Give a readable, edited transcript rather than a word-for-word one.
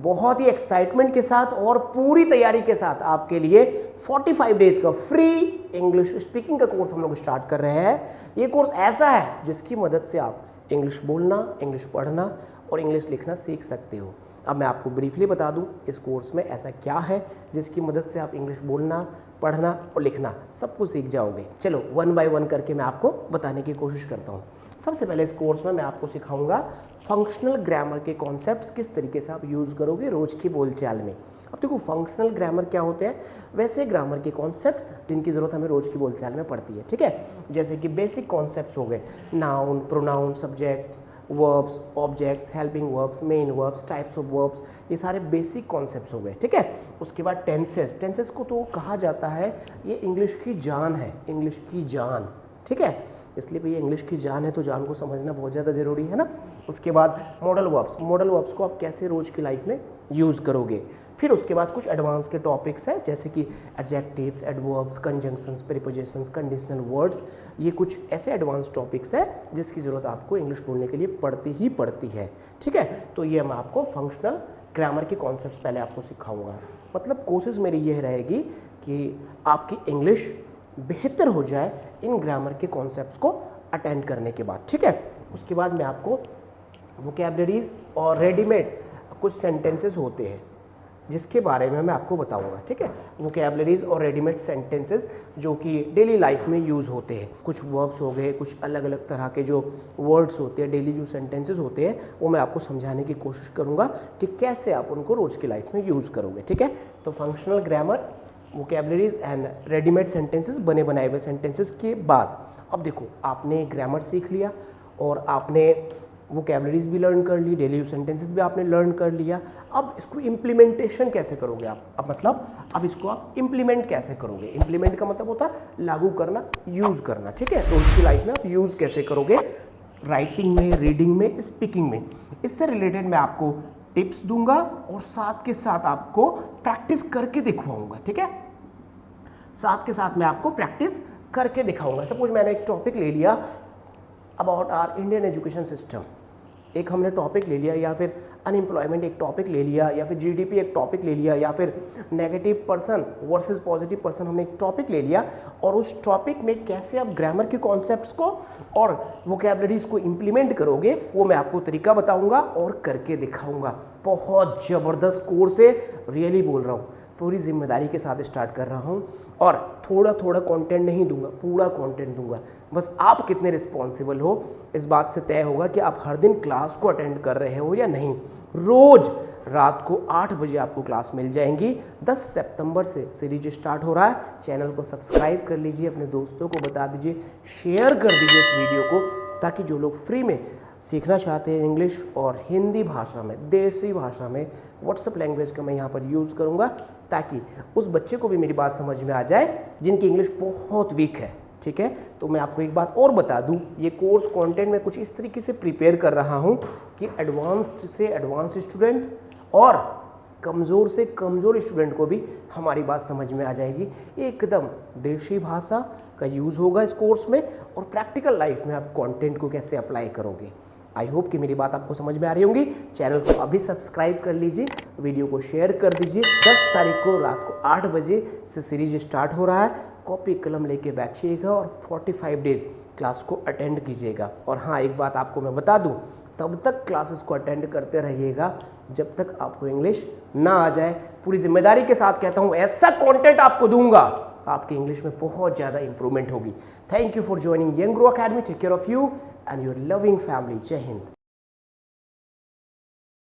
बहुत ही एक्साइटमेंट के साथ और पूरी तैयारी के साथ आपके लिए 45 डेज का फ्री इंग्लिश स्पीकिंग का कोर्स हम लोग स्टार्ट कर रहे हैं। ये कोर्स ऐसा है जिसकी मदद से आप इंग्लिश बोलना, इंग्लिश पढ़ना और इंग्लिश लिखना सीख सकते हो। अब मैं आपको ब्रीफली बता दूं इस कोर्स में ऐसा क्या है जिसकी मदद से आप इंग्लिश बोलना, पढ़ना और लिखना सब कुछ सीख जाओगे। चलो वन बाय वन करके मैं आपको बताने की कोशिश करता हूँ। सबसे पहले इस कोर्स में मैं आपको सिखाऊंगा फंक्शनल ग्रामर के कॉन्सेप्ट्स किस तरीके से आप यूज़ करोगे रोज़ की बोलचाल में। अब देखो फंक्शनल ग्रामर क्या होते हैं, वैसे ग्रामर के कॉन्सेप्ट्स जिनकी ज़रूरत हमें रोज़ की बोलचाल में पड़ती है। ठीक है, जैसे कि बेसिक कॉन्सेप्ट्स हो गए noun, pronoun, subjects, verbs, objects, helping verbs, main verbs, types of verbs, ये सारे बेसिक कॉन्सेप्ट्स हो गए। ठीक है, उसके बाद टेंसेस। टेंसेस को तो कहा जाता है ये इंग्लिश की जान है, इंग्लिश की जान। ठीक है, इसलिए भैया इंग्लिश की जान है तो जान को समझना बहुत ज़्यादा ज़रूरी है ना। उसके बाद मॉडल वर्ब्स। मॉडल वर्ब्स को आप कैसे रोज़ की लाइफ में यूज़ करोगे। फिर उसके बाद कुछ एडवांस के टॉपिक्स हैं जैसे कि adjectives, adverbs, conjunctions, prepositions, conditional words. ये कुछ ऐसे एडवांस टॉपिक्स हैं जिसकी ज़रूरत आपको इंग्लिश बोलने के लिए पड़ती ही पड़ती है। ठीक है, तो ये मैं आपको फंक्शनल ग्रामर के कॉन्सेप्ट्स पहले आपको सिखाऊंगा। मतलब कोशिश मेरी यह रहेगी कि आपकी इंग्लिश बेहतर हो जाए इन ग्रामर के कॉन्सेप्ट्स को अटेंड करने के बाद। ठीक है, उसके बाद मैं आपको वोकैबुलरीज और रेडीमेड कुछ सेंटेंसेस होते हैं जिसके बारे में मैं आपको बताऊंगा। ठीक है, वोकैबुलरीज और रेडीमेड सेंटेंसेस जो कि डेली लाइफ में यूज़ होते हैं। कुछ वर्ब्स हो गए, कुछ अलग अलग तरह के जो वर्ड्स होते हैं, डेली जो सेंटेंसेस होते हैं, वो मैं आपको समझाने की कोशिश करूंगा कि कैसे आप उनको रोज़ की लाइफ में यूज़ करोगे। ठीक है, तो functional grammar, vocabularies and readymade sentences, बने बनाए हुए सेंटेंसेस के बाद अब देखो आपने ग्रामर सीख लिया और आपने वोकैबुलरीज भी लर्न कर ली, डेली यूज सेंटेंसेस भी आपने लर्न कर लिया। अब इसको इम्प्लीमेंटेशन कैसे करोगे आप। अब मतलब अब इसको आप इम्प्लीमेंट कैसे करोगे। इम्प्लीमेंट का मतलब होता है लागू करना, यूज़ करना। ठीक है, तो उसकी लाइफ में आप यूज़ कैसे करोगे, राइटिंग में, रीडिंग में, स्पीकिंग में। इससे रिलेटेड मैं आपको टिप्स दूंगा और साथ के साथ आपको प्रैक्टिस करके दिखवाऊंगा। ठीक है, साथ के साथ मैं आपको प्रैक्टिस करके दिखाऊंगा। सपोज मैंने एक टॉपिक ले लिया about our Indian education system, एक हमने टॉपिक ले लिया, या फिर अनएम्प्लॉयमेंट एक टॉपिक ले लिया, या फिर जीडीपी एक टॉपिक ले लिया, या फिर negative person versus positive person हमने एक टॉपिक ले लिया। और उस टॉपिक में कैसे आप ग्रामर के कॉन्सेप्ट्स को और वोकैबुलरीज को इम्प्लीमेंट करोगे वो मैं आपको तरीका बताऊंगा और करके दिखाऊंगा। बहुत ज़बरदस्त कोर्स है, रियली बोल रहा हूँ, पूरी जिम्मेदारी के साथ स्टार्ट कर रहा हूँ और थोड़ा थोड़ा कंटेंट नहीं दूंगा, पूरा कंटेंट दूंगा। बस आप कितने रिस्पॉन्सिबल हो इस बात से तय होगा कि आप हर दिन क्लास को अटेंड कर रहे हो या नहीं। रोज़ रात को 8 बजे आपको क्लास मिल जाएंगी। 10 सितंबर से सीरीज स्टार्ट हो रहा है। चैनल को सब्सक्राइब कर लीजिए, अपने दोस्तों को बता दीजिए, शेयर कर दीजिए इस वीडियो को, ताकि जो लोग फ्री में सीखना चाहते हैं इंग्लिश और हिंदी भाषा में, देसी भाषा में, व्हाट्सएप लैंग्वेज का मैं यहाँ पर यूज़ करूँगा, ताकि उस बच्चे को भी मेरी बात समझ में आ जाए जिनकी इंग्लिश बहुत वीक है। ठीक है, तो मैं आपको एक बात और बता दूं, ये कोर्स कंटेंट में कुछ इस तरीके से प्रिपेयर कर रहा हूं कि एडवांस्ड से एडवांस स्टूडेंट और कमज़ोर से कमज़ोर स्टूडेंट को भी हमारी बात समझ में आ जाएगी। एकदम देशी भाषा का यूज़ होगा इस कोर्स में और प्रैक्टिकल लाइफ में आप कंटेंट को कैसे अप्लाई करोगे। आई होप कि मेरी बात आपको समझ में आ रही होंगी। चैनल को अभी सब्सक्राइब कर लीजिए, वीडियो को शेयर कर दीजिए। 10 तारीख को रात को 8 बजे से सीरीज स्टार्ट हो रहा है। कॉपी कलम लेके बैठिएगा और 45 डेज क्लास को अटेंड कीजिएगा। और हाँ, एक बात आपको मैं बता दूं, तब तक क्लासेस को अटेंड करते रहिएगा जब तक आपको इंग्लिश ना आ जाए। पूरी जिम्मेदारी के साथ कहता हूँ, ऐसा कंटेंट आपको दूंगा आपकी इंग्लिश में बहुत ज़्यादा इंप्रूवमेंट होगी। Thank you for joining Young Grow Academy. Take care of you and your loving family. जय हिंद।